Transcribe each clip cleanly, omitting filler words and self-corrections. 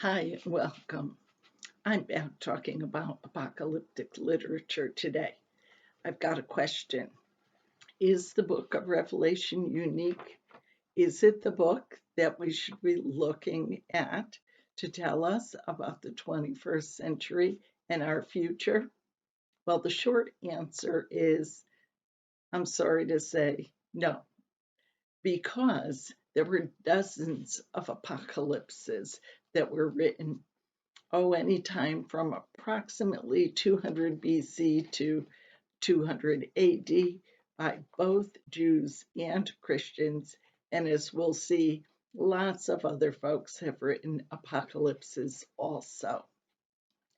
Hi, and welcome. I'm back talking about apocalyptic literature today. I've got a question. Is the book of Revelation unique? Is it the book that we should be looking at to tell us about the 21st century and our future? Well, the short answer is I'm sorry to say no, because there were dozens of apocalypses that were written anytime from approximately 200 BC to 200 AD by both Jews and Christians. And as we'll see, lots of other folks have written apocalypses also.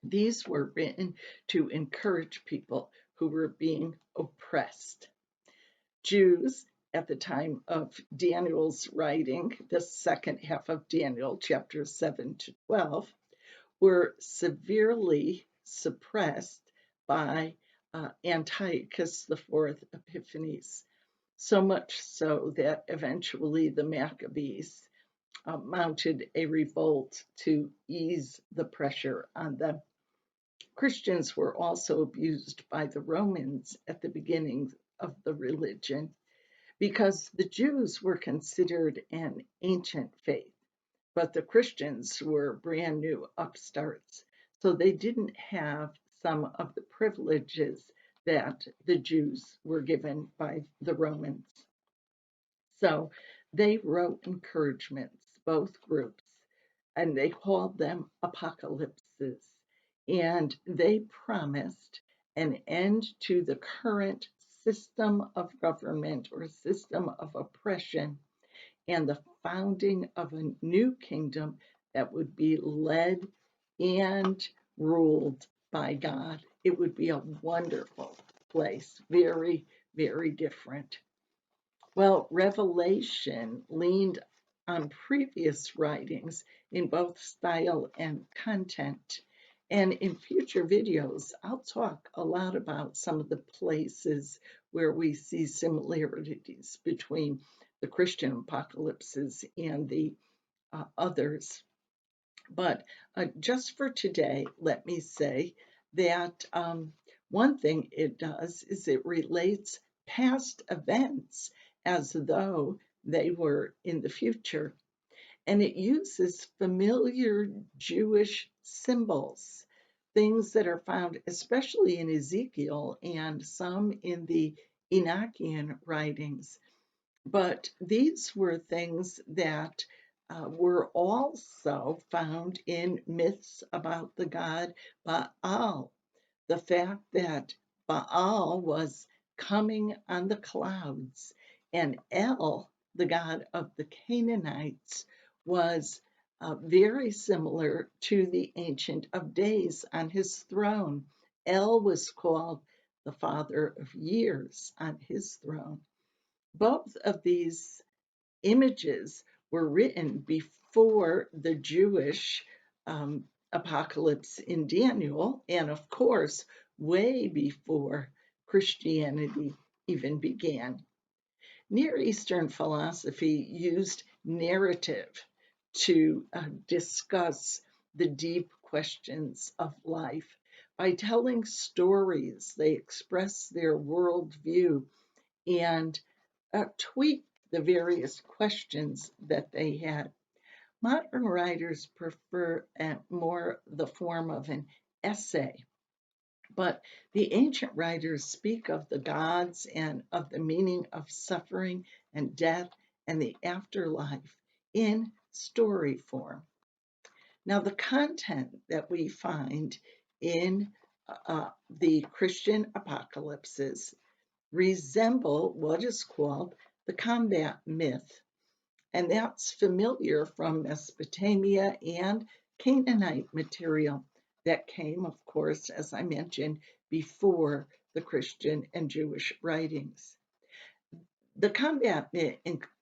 These were written to encourage people who were being oppressed. Jews at the time of Daniel's writing, the second half of Daniel, chapters 7 to 12, were severely suppressed by Antiochus IV Epiphanes, so much so that eventually the Maccabees mounted a revolt to ease the pressure on them. Christians were also abused by the Romans at the beginning of the religion because the Jews were considered an ancient faith, but the Christians were brand new upstarts. So they didn't have some of the privileges that the Jews were given by the Romans. So they wrote encouragements, both groups, and they called them apocalypses. And they promised an end to the current system of government or system of oppression and the founding of a new kingdom that would be led and ruled by God. It would be a wonderful place, very, very different. Well, Revelation leaned on previous writings in both style and content. And in future videos, I'll talk a lot about some of the places where we see similarities between the Christian apocalypses and the others. But just for today, let me say that one thing it does is it relates past events as though they were in the future. And it uses familiar Jewish symbols, things that are found especially in Ezekiel and some in the Enochian writings. But these were things that were also found in myths about the god Baal. The fact that Baal was coming on the clouds and El, the god of the Canaanites, was very similar to the Ancient of Days on his throne. El was called the father of years on his throne. Both of these images were written before the Jewish apocalypse in Daniel, and of course, way before Christianity even began. Near Eastern philosophy used narrative to discuss the deep questions of life. By telling stories, they express their worldview and tweak the various questions that they had. Modern writers prefer more the form of an essay, but the ancient writers speak of the gods and of the meaning of suffering and death and the afterlife in story form. Now, the content that we find in the Christian apocalypses resemble what is called the combat myth, and that's familiar from Mesopotamia and Canaanite material that came, of course, as I mentioned, before the Christian and Jewish writings. The combat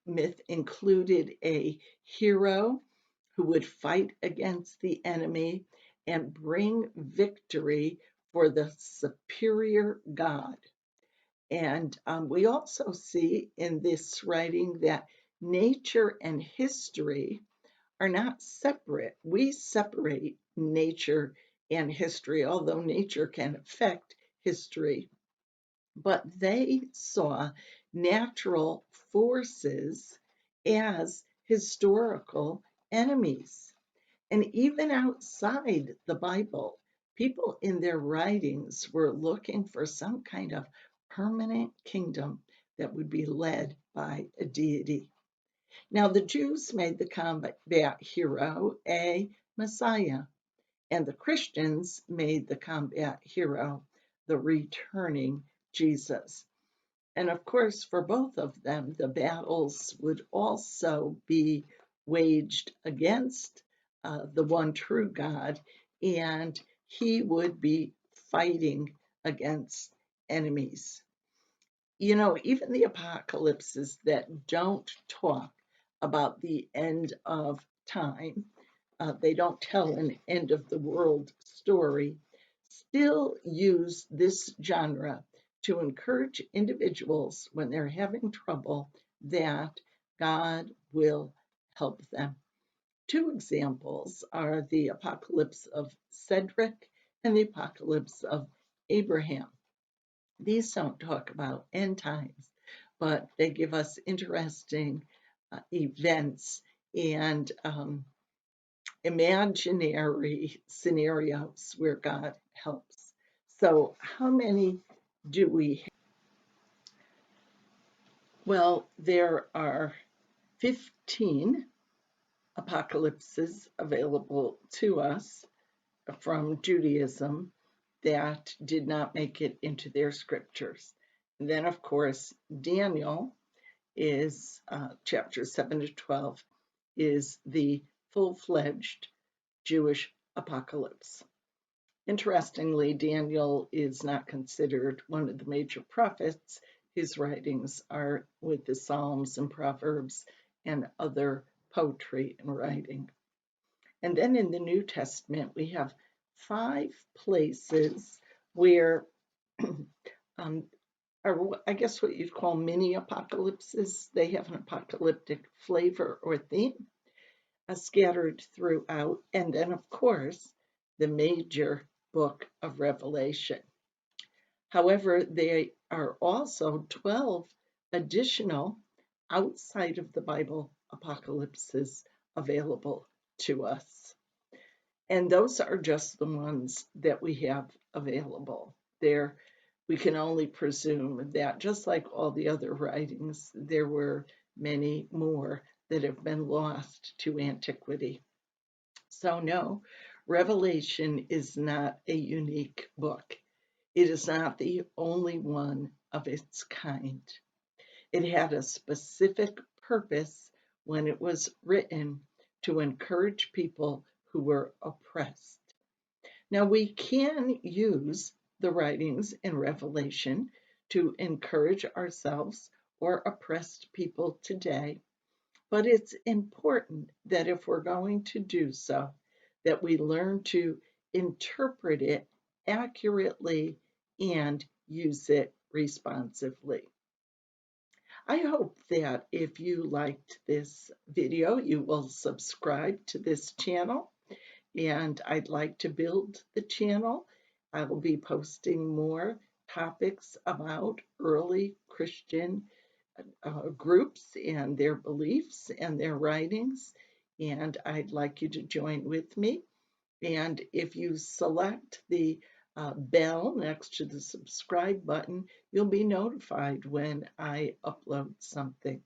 myth included a hero who would fight against the enemy and bring victory for the superior god. And we also see in this writing that nature and history are not separate. We separate nature and history, although nature can affect history, but they saw natural forces as historical enemies. And even outside the Bible, people in their writings were looking for some kind of permanent kingdom that would be led by a deity. Now, the Jews made the combat hero a Messiah, and the Christians made the combat hero the returning Jesus. And of course, for both of them, the battles would also be waged against the one true God, and he would be fighting against enemies. You know, even the apocalypses that don't talk about the end of time, they don't tell an end of the world story, still use this genre to encourage individuals when they're having trouble that God will help them. Two examples are the apocalypse of Cedric and the apocalypse of Abraham. These don't talk about end times, but they give us interesting events and imaginary scenarios where God helps. So, how many do we have? Well, there are 15 apocalypses available to us from Judaism that did not make it into their scriptures. And then, of course, Daniel is chapter 7 to 12 is the full-fledged Jewish apocalypse. Interestingly, Daniel is not considered one of the major prophets. His writings are with the Psalms and Proverbs and other poetry and writing. And then in the New Testament, we have 5 places where are, I guess, what you'd call mini apocalypses. They have an apocalyptic flavor or theme scattered throughout. And then, of course, the major book of Revelation. However, there are also 12 additional outside of the Bible apocalypses available to us. And those are just the ones that we have available. There, we can only presume that just like all the other writings, there were many more that have been lost to antiquity. So, no, Revelation is not a unique book. It is not the only one of its kind. It had a specific purpose when it was written to encourage people who were oppressed. Now, we can use the writings in Revelation to encourage ourselves or oppressed people today, but it's important that if we're going to do so, that we learn to interpret it accurately and use it responsively. I hope that if you liked this video, you will subscribe to this channel, and I'd like to build the channel. I will be posting more topics about early Christian groups and their beliefs and their writings, and I'd like you to join with me. And if you select the bell next to the subscribe button, you'll be notified when I upload something.